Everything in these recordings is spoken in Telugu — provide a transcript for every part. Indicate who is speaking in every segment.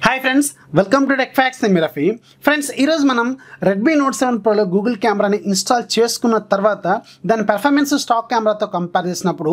Speaker 1: Hi friends, welcome to tech facts. నేను రఫీ. ఫ్రెండ్స్, ఈరోజు మనం రెడ్మీ నోట్ 7 ప్రోలో గూగుల్ కెమెరాని ఇన్స్టాల్ చేసుకున్న తర్వాత దాని పెర్ఫార్మెన్స్ స్టాక్ కెమెరాతో కంపేర్ చేసినప్పుడు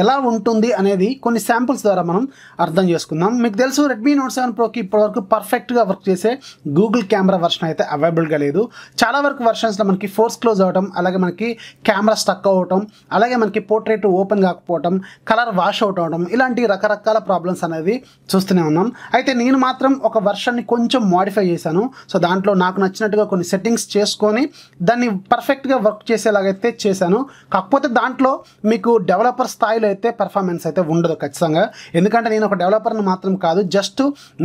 Speaker 1: ఎలా ఉంటుంది అనేది కొన్ని శాంపుల్స్ ద్వారా మనం అర్థం చేసుకుందాం. మీకు తెలుసు, రెడ్మీ నోట్ 7 ప్రోకి ఇప్పటివరకు పర్ఫెక్ట్గా వర్క్ చేసే గూగుల్ కెమెరా వర్షన్ అయితే అవైలబుల్గా లేదు. చాలా వరకు వర్షన్స్లో మనకి ఫోర్స్ క్లోజ్ అవ్వటం, అలాగే మనకి కెమెరా స్టక్ అవ్వటం, అలాగే మనకి పోర్ట్రేట్ ఓపెన్ కాకపోవటం, కలర్ వాష్ అవుట్ అవ్వడం, ఇలాంటి రకరకాల ప్రాబ్లమ్స్ అనేది చూస్తూనే ఉన్నాం. అయితే నేను మాత్రం ఒక వర్షన్ని కొంచెం మోడిఫై చేశాను. సో దాంట్లో నాకు నచ్చినట్టుగా కొన్ని సెట్టింగ్స్ చేసుకొని దాన్ని పర్ఫెక్ట్గా వర్క్ చేసేలాగైతే చేశాను. కాకపోతే దాంట్లో మీకు డెవలపర్ స్థాయిలో అయితే పర్ఫార్మెన్స్ అయితే ఉండదు ఖచ్చితంగా. ఎందుకంటే నేను ఒక డెవలపర్ని మాత్రం కాదు, జస్ట్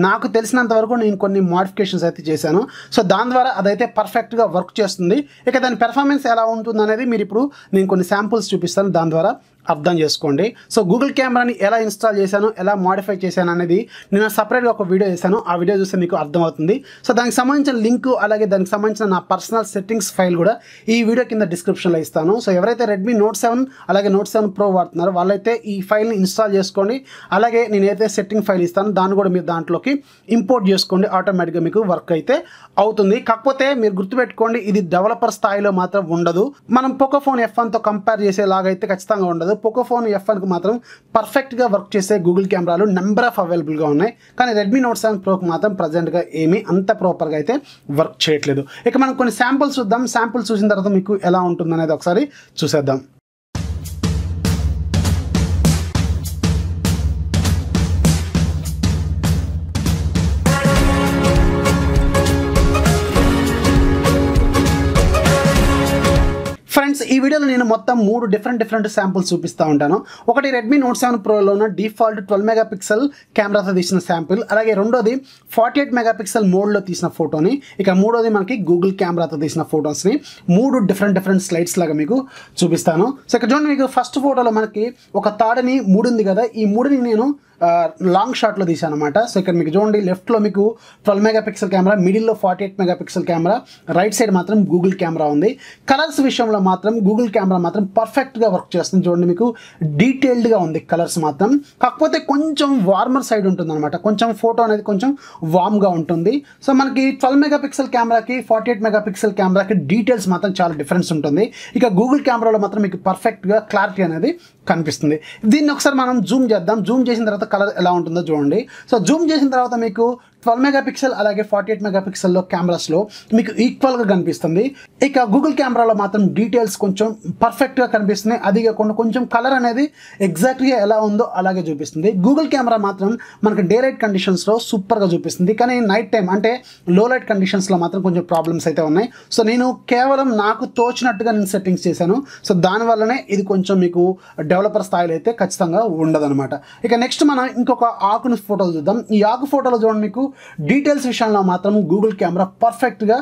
Speaker 1: నాకు తెలిసినంత వరకు నేను కొన్ని మోడిఫికేషన్స్ అయితే చేశాను. సో దాని ద్వారా అదైతే పర్ఫెక్ట్గా వర్క్ చేస్తుంది. ఇక దాని పెర్ఫార్మెన్స్ ఎలా ఉంటుంది అనేది మీరు ఇప్పుడు నేను కొన్ని శాంపుల్స్ చూపిస్తాను, దాని ద్వారా అర్థం చేసుకోండి. సో గూగుల్ కెమెరాని ఎలా ఇన్స్టాల్ చేశాను, ఎలా మోడిఫై చేశాను అనేది నేను సపరేట్గా ఒక వీడియో చేశాను. ఆ వీడియో చూస్తే మీకు అర్థమవుతుంది. సో దానికి సంబంధించిన లింక్, అలాగే దానికి సంబంధించిన నా పర్సనల్ సెట్టింగ్స్ ఫైల్ కూడా ఈ వీడియో కింద డిస్క్రిప్షన్లో ఇస్తాను. సో ఎవరైతే రెడ్మీ నోట్ 7 అలాగే నోట్ 7 ప్రో వాడుతున్నారో వాళ్ళైతే ఈ ఫైల్ని ఇన్స్టాల్ చేసుకోండి. అలాగే నేను ఏదైతే సెట్టింగ్ ఫైల్ ఇస్తానో దాన్ని కూడా మీరు దాంట్లోకి ఇంపోర్ట్ చేసుకోండి. ఆటోమేటిక్గా మీకు వర్క్ అయితే అవుతుంది. కాకపోతే మీరు గుర్తుపెట్టుకోండి, ఇది డెవలపర్ స్థాయిలో మాత్రం ఉండదు. మనం పోకోఫోన్ F1తో కంపేర్ చేసేలాగైతే ఖచ్చితంగా ఉండదు. పోకోఫోన్ F1కి మాత్రం పర్ఫెక్ట్గా వర్క్ చేసే గూగుల్ కెమెరాలు నెంబర్ ఆఫ్ అవైలబుల్గా ఉన్నాయి. కానీ రెడ్మీ నోట్ 7 ప్రోకి మాత్రం ప్రజెంట్గా ఏమీ అంత ప్రాపర్గా అయితే వర్క్ చేయట్లేదు. ఇక మనం కొన్ని శాంపుల్స్ చూద్దాం. శాంపుల్స్ చూసిన తర్వాత మీకు ఎలా ఉంటుంది అనేది ఒకసారి చూసేద్దాం. ఫ్రెండ్స్, ఈ వీడియోలో నేను మొత్తం 3 డిఫరెంట్ శాంపుల్స్ చూపిస్తూ ఉంటాను. ఒకటి రెడ్మీ నోట్ 7 ప్రోలో ఉన్న డిఫాల్ట్ 12 మెగాపిక్సెల్ కెమెరాతో తీసిన శాంపుల్, అలాగే రెండోది 48 మెగాపిక్సెల్ మోడ్లో తీసిన ఫోటోని, ఇక మూడోది మనకి గూగుల్ కెమెరాతో తీసిన ఫోటోస్ని 3 డిఫరెంట్ స్లైడ్స్ లాగా మీకు చూపిస్తాను. సో ఇక్కడ చూడండి, మీకు ఫస్ట్ ఫోటోలో మనకి ఒక తాడని 3 ఉంది కదా, ఈ 3ని నేను లాంగ్ షాట్లో తీసాను అనమాట. సో ఇక్కడ మీకు చూడండి, లెఫ్ట్లో మీకు 12 మెగాపిక్సెల్ కెమెరా, మిడిల్లో 48 మెగాపిక్సెల్ కెమెరా, రైట్ సైడ్ మాత్రం గూగుల్ కెమెరా ఉంది. కలర్స్ విషయంలో మాత్రం గూగుల్ కెమెరా మాత్రం పర్ఫెక్ట్గా వర్క్ చేస్తుంది. చూడండి, మీకు డీటెయిల్డ్గా ఉంది కలర్స్ మాత్రం. కాకపోతే కొంచెం వార్మర్ సైడ్ ఉంటుంది అనమాట, కొంచెం ఫోటో అనేది కొంచెం వామ్గా ఉంటుంది. సో మనకి 12 మెగాపిక్సెల్ కెమెరాకి 48 మెగాపిక్సెల్ కెమెరాకి డీటెయిల్స్ మాత్రం చాలా డిఫరెన్స్ ఉంటుంది. ఇక గూగుల్ కెమెరాలో మాత్రం మీకు పర్ఫెక్ట్గా క్లారిటీ అనేది కనిపిస్తుంది. దీన్ని ఒకసారి మనం జూమ్ చేద్దాం. జూమ్ చేసిన తర్వాత కలర్ ఎలా ఉంటుందో చూడండి. సో జూమ్ చేసిన తర్వాత మీకు 12 మెగాపిక్సెల్ అలాగే 48 మెగాపిక్సెల్లో కెమెరాస్లో మీకు ఈక్వల్గా కనిపిస్తుంది. ఇక గూగుల్ కెమెరాలో మాత్రం డీటెయిల్స్ కొంచెం పర్ఫెక్ట్గా కనిపిస్తుంది. అది కాకుండా కొంచెం కలర్ అనేది ఎగ్జాక్ట్గా ఎలా ఉందో అలాగే చూపిస్తుంది. గూగుల్ కెమెరా మాత్రం మనకి డే లైట్ కండిషన్స్లో సూపర్గా చూపిస్తుంది. కానీ నైట్ టైం అంటే లో లైట్ కండిషన్స్లో మాత్రం కొంచెం ప్రాబ్లమ్స్ అయితే ఉన్నాయి. సో నేను కేవలం నాకు తోచినట్టుగా నేను సెట్టింగ్స్ చేశాను. సో దానివల్లనే ఇది కొంచెం మీకు డెవలపర్ స్థాయిలో అయితే ఖచ్చితంగా ఉండదన్నమాట. ఇక నెక్స్ట్ మనం ఇంకొక ఆకుని ఫోటోలు చూద్దాం. ఈ ఆకు ఫోటోలో చూడండి, మీకు డీటెయిల్స్ విషయంలో మాత్రం గూగుల్ కెమెరా పర్ఫెక్ట్గా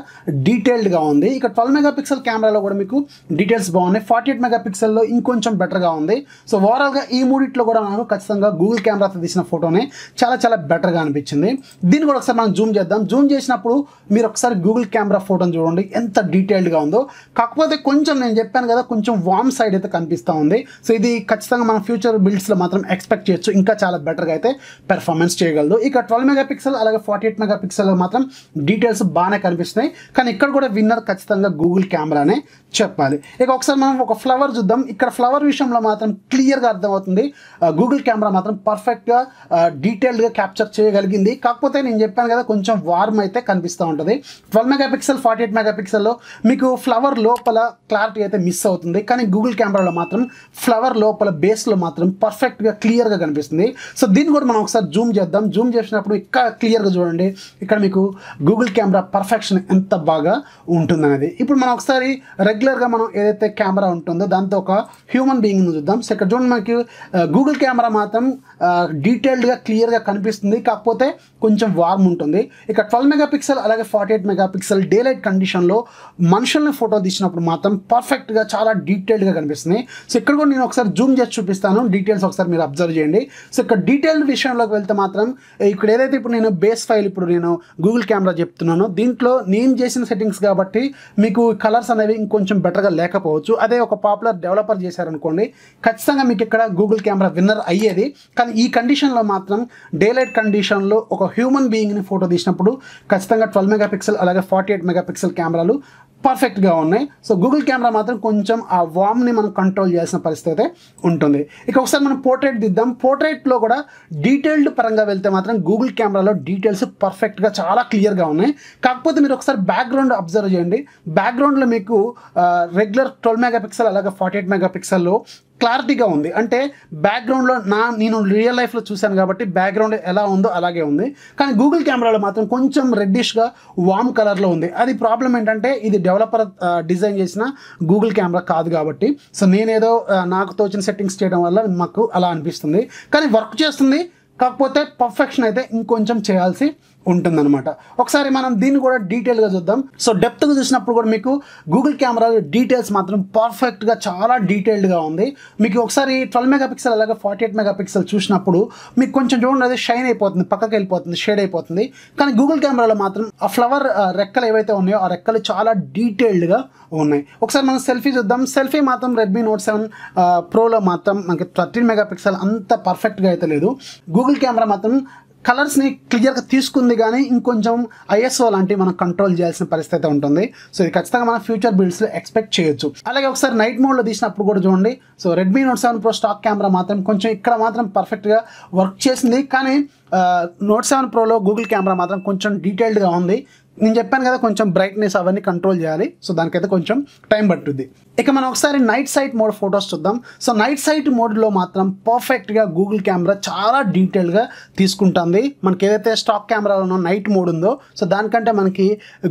Speaker 1: డీటెయిల్డ్గా ఉంది. ఇక 12 మెగాపిక్సెల్ కెమెరాలో కూడా మీకు డీటెయిల్స్ బాగున్నాయి. 48 మెగాపిక్సెల్లో ఇంకొంచెం బెటర్గా ఉంది. సో ఓవరాల్గా ఈ మూడిట్లో కూడా నాకు ఖచ్చితంగా గూగుల్ కెమెరాతో తీసిన ఫోటోనే చాలా బెటర్గా అనిపించింది. దీన్ని కూడా ఒకసారి మనం జూమ్ చేద్దాం. జూమ్ చేసినప్పుడు మీరు ఒకసారి గూగుల్ కెమెరా ఫోటోని చూడండి, ఎంత డీటెయిల్డ్గా ఉందో. కాకపోతే కొంచెం నేను చెప్పాను కదా, కొంచెం వామ్ సైడ్ అయితే కనిపిస్తూ ఉంది. సో ఇది ఖచ్చితంగా మనం ఫ్యూచర్ బిల్డ్స్లో మాత్రం ఎక్స్పెక్ట్ చేయొచ్చు, ఇంకా చాలా బెటర్గా అయితే పెర్ఫార్మెన్స్ చేయగలదు. ఇక 12 మెగాపిక్సెల్ అలాగే 48 మెగాపిక్సెల్లో మాత్రం డీటెయిల్స్ బాగానే కనిపిస్తున్నాయి. కానీ ఇక్కడ కూడా విన్నర్ ఖచ్చితంగా గూగుల్ కెమెరానే చెప్పాలి. ఇక ఒకసారి మనం ఒక ఫ్లవర్ చూద్దాం. ఇక్కడ ఫ్లవర్ విషయంలో మాత్రం క్లియర్గా అర్థమవుతుంది, గూగుల్ కెమెరా మాత్రం పర్ఫెక్ట్గా డీటెయిల్డ్గా క్యాప్చర్ చేయగలిగింది. కాకపోతే నేను చెప్పాను కదా, కొంచెం వార్మ్ అయితే కనిపిస్తూ ఉంటుంది. 12 మెగాపిక్సెల్ 48 మెగాపిక్సెల్లో మీకు ఫ్లవర్ లోపల క్లారిటీ అయితే మిస్ అవుతుంది. కానీ గూగుల్ కెమెరాలో మాత్రం ఫ్లవర్ లోపల బేస్లో మాత్రం పర్ఫెక్ట్గా క్లియర్గా కనిపిస్తుంది. సో దీన్ని కూడా మనం ఒకసారి జూమ్ చేద్దాం. జూమ్ చేసినప్పుడు ఇక్కడ క్లియర్గా చూడండి, ఇక్కడ మీకు గూగుల్ కెమెరా పర్ఫెక్షన్ ఎంత బాగా ఉంటుందనేది. ఇప్పుడు మనం ఒకసారి రెగ్యులర్గా మనం ఏదైతే కెమెరా ఉంటుందో దాంతో ఒక హ్యూమన్ బీయింగ్ని చూద్దాం. సో ఇక్కడ చూడండి, మనకి గూగుల్ కెమెరా మాత్రం డీటెయిల్డ్గా క్లియర్గా కనిపిస్తుంది. కాకపోతే కొంచెం వార్మ్ ఉంటుంది. ఇక 12 మెగాపిక్సెల్ అలాగే 48 మెగాపిక్సెల్ డే లైట్ కండిషన్లో మనుషుల్ని ఫోటో తీసినప్పుడు మాత్రం పర్ఫెక్ట్గా చాలా డీటెయిల్డ్గా కనిపిస్తుంది. సో ఇక్కడ కూడా నేను ఒకసారి జూమ్ చేసి చూపిస్తాను, డీటెయిల్స్ ఒకసారి మీరు అబ్జర్వ్ చేయండి. సో ఇక్కడ డీటెయిల్డ్ విషయంలోకి వెళ్తే మాత్రం ఇక్కడ ఏదైతే ఇప్పుడు నేను బేస్ బేస్ ఫైల్ ఇప్పుడు నేను గూగుల్ కెమెరా చెప్తున్నాను. దీంట్లో నేను చేసిన సెట్టింగ్స్ కాబట్టి మీకు కలర్స్ అనేవి ఇంకొంచెం బెటర్గా లేకపోవచ్చు. అదే ఒక పాపులర్ డెవలపర్ చేశారనుకోండి, ఖచ్చితంగా మీకు ఇక్కడ గూగుల్ కెమెరా విన్నర్ అయ్యేది. కానీ ఈ కండిషన్లో మాత్రం డే లైట్ కండిషన్లో ఒక హ్యూమన్ బీయింగ్ని ఫోటో తీసినప్పుడు ఖచ్చితంగా 12 మెగాపిక్సెల్ అలాగే 48 మెగాపిక్సెల్ కెమెరాలు పర్ఫెక్ట్గా ఉన్నాయి. సో గూగుల్ కెమెరా మాత్రం కొంచెం ఆ వామ్ని మనం కంట్రోల్ చేయాల్సిన పరిస్థితి అయితే ఉంటుంది. ఇక ఒకసారి మనం పోర్ట్రేట్ దిద్దాం. పోర్ట్రేట్లో కూడా డీటెయిల్డ్ పరంగా వెళ్తే మాత్రం గూగుల్ కెమెరాలో డీటెయిల్స్ పర్ఫెక్ట్గా చాలా క్లియర్గా ఉన్నాయి. కాకపోతే మీరు ఒకసారి బ్యాక్గ్రౌండ్ అబ్జర్వ్ చేయండి. బ్యాక్గ్రౌండ్లో మీకు రెగ్యులర్ 12 మెగాపిక్సెల్ అలాగే 48 మెగాపిక్సెల్లో క్లారిటీగా ఉంది. అంటే బ్యాక్గ్రౌండ్లో నేను రియల్ లైఫ్లో చూశాను కాబట్టి బ్యాక్గ్రౌండ్ ఎలా ఉందో అలాగే ఉంది. కానీ గూగుల్ కెమెరాలో మాత్రం కొంచెం రెడ్డిష్గా వామ్ కలర్లో ఉంది. అది ప్రాబ్లం ఏంటంటే ఇది డెవలపర్ డిజైన్ చేసిన గూగుల్ కెమెరా కాదు కాబట్టి. సో నేనేదో నాకు తోచిన సెట్టింగ్స్ చేయడం వల్ల మాకు అలా అనిపిస్తుంది. కానీ వర్క్ చేస్తుంది, కాకపోతే పర్ఫెక్షన్ అయితే ఇంకొంచెం చేయాల్సి ఉంటుందన్నమాట. ఒకసారి మనం దీన్ని కూడా డీటెయిల్గా చూద్దాం. సో డెప్త్గా చూసినప్పుడు కూడా మీకు గూగుల్ కెమెరా డీటెయిల్స్ మాత్రం పర్ఫెక్ట్గా చాలా డీటెయిల్డ్గా ఉంది. మీకు ఒకసారి 12 మెగాపిక్సెల్ అలాగే 48 మెగాపిక్సెల్ చూసినప్పుడు మీకు కొంచెం చూడండి అది షైన్ అయిపోతుంది, పక్కకి వెళ్ళిపోతుంది, షేడ్ అయిపోతుంది. కానీ గూగుల్ కెమెరాలో మాత్రం ఆ ఫ్లవర్ రెక్కలు ఏవైతే ఉన్నాయో ఆ రెక్కలు చాలా డీటెయిల్డ్గా ఉన్నాయి. ఒకసారి మనం సెల్ఫీ చూద్దాం. సెల్ఫీ మాత్రం రెడ్మీ నోట్ 7 ప్రోలో మాత్రం మనకి 13 మెగాపిక్సెల్ అంత పర్ఫెక్ట్గా అయితే లేదు. గూగుల్ కెమెరా మాత్రం కలర్స్ని క్లియర్గా తీసుకుంది, కానీ ఇంకొంచెం ఐఎస్ఓ లాంటివి మనం కంట్రోల్ చేయాల్సిన పరిస్థితి అయితే ఉంటుంది. సో ఇది ఖచ్చితంగా మనం ఫ్యూచర్ బిల్డ్స్లో ఎక్స్పెక్ట్ చేయొచ్చు. అలాగే ఒకసారి నైట్ మోడ్లో తీసినప్పుడు కూడా చూడండి. So Redmi note 7 pro stock camera మాత్రం కొంచెం ఇక్కడ మాత్రం పర్ఫెక్ట్గా వర్క్ చేసింది. కానీ నోట్ 7 ప్రోలో గూగుల్ కెమెరా మాత్రం కొంచెం డీటెయిల్డ్గా ఉంది. నేను చెప్పాను కదా కొంచెం బ్రైట్నెస్ అవన్నీ కంట్రోల్ చేయాలి. సో దానికైతే కొంచెం టైం పట్టుద్ది. ఇక మనం ఒకసారి నైట్ సైట్ మోడ్ ఫొటోస్ చూద్దాం. సో నైట్ సైట్ మోడ్లో మాత్రం పర్ఫెక్ట్గా గూగుల్ కెమెరా చాలా డీటెయిల్గా తీసుకుంటుంది. మనకి ఏదైతే స్టాక్ కెమెరాలో నైట్ మోడ్ ఉందో సో దానికంటే మనకి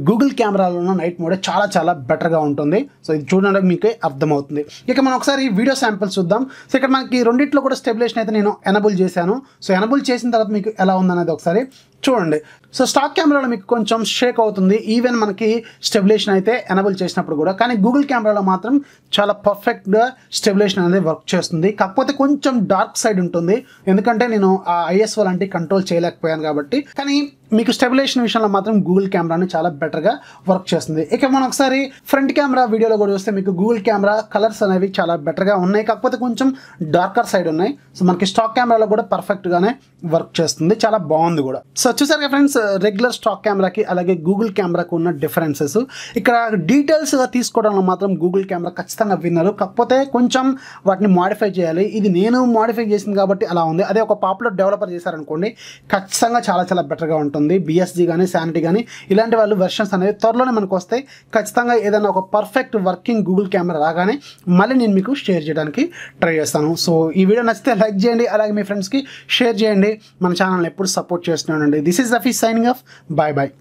Speaker 1: గూగుల్ కెమెరాలో నైట్ మోడ్ చాలా చాలా బెటర్గా ఉంటుంది. సో ఇది చూడడానికి మీకు అర్థమవుతుంది. ఇక మనం ఒకసారి వీడియో శాంపిల్స్ చూద్దాం. సో ఇక్కడ మనకి రెండిట్లో కూడా స్టెబిలేషన్ అయితే నేను ఎనబుల్ చేశాను. సో ఎనబుల్ చేసిన తర్వాత మీకు ఎలా ఉందనేది ఒకసారి చూడండి. సో స్టాక్ కెమెరాలో మీకు కొంచెం షేక్ అవుతుంది, ఈవెన్ మనకి స్టెబిలేషన్ అయితే ఎనబుల్ చేసినప్పుడు కూడా. కానీ గూగుల్ కెమెరాలో మాత్రం చాలా పర్ఫెక్ట్గా స్టెబిలేషన్ అనేది వర్క్ చేస్తుంది. కాకపోతే కొంచెం డార్క్ సైడ్ ఉంటుంది, ఎందుకంటే నేను ఆ ఐఎస్ఓ లాంటి కంట్రోల్ చేయలేకపోయాను కాబట్టి. కానీ మీకు స్టెబిలేషన్ విషయంలో మాత్రం గూగుల్ కెమెరాని చాలా బెటర్గా వర్క్ చేస్తుంది. ఇక మనం ఒకసారి ఫ్రంట్ కెమెరా వీడియోలో కూడా చూస్తే మీకు గూగుల్ కెమెరా కలర్స్ అనేవి చాలా బెటర్గా ఉన్నాయి, కాకపోతే కొంచెం డార్కర్ సైడ్ ఉన్నాయి. సో మనకి స్టాక్ కెమెరాలో కూడా పర్ఫెక్ట్గానే వర్క్ చేస్తుంది, చాలా బాగుంది కూడా. సో చూసారుగా ఫ్రెండ్స్, రెగ్యులర్ స్టాక్ కెమెరాకి అలాగే గూగుల్ కెమెరాకి ఉన్న డిఫరెన్సెస్. ఇక్కడ డీటెయిల్స్గా తీసుకోవడంలో మాత్రం గూగుల్ కెమెరా ఖచ్చితంగా విన్నరు, కాకపోతే కొంచెం వాటిని మాడిఫై చేయాలి. ఇది నేను మాడిఫై చేసింది కాబట్టి అలా ఉంది. అదే ఒక పాపులర్ డెవలపర్ చేశారనుకోండి ఖచ్చితంగా చాలా చాలా బెటర్గా ఉంటుంది. బిఎస్జీ కానీ శానిటీ కానీ ఇలాంటి వాళ్ళు వెర్షన్స్ అనేవి త్వరలోనే మనకు వస్తాయి. ఖచ్చితంగా ఏదైనా ఒక పర్ఫెక్ట్ వర్కింగ్ గూగుల్ కెమెరా రాగానే మళ్ళీ నేను మీకు షేర్ చేయడానికి ట్రై చేస్తాను. సో ఈ వీడియో నచ్చితే లైక్ చేయండి, అలాగే మీ ఫ్రెండ్స్కి షేర్ చేయండి. మన ఛానల్ని ఎప్పుడు సపోర్ట్ చేస్తున్నానండి. This is Rafi signing off. Bye bye.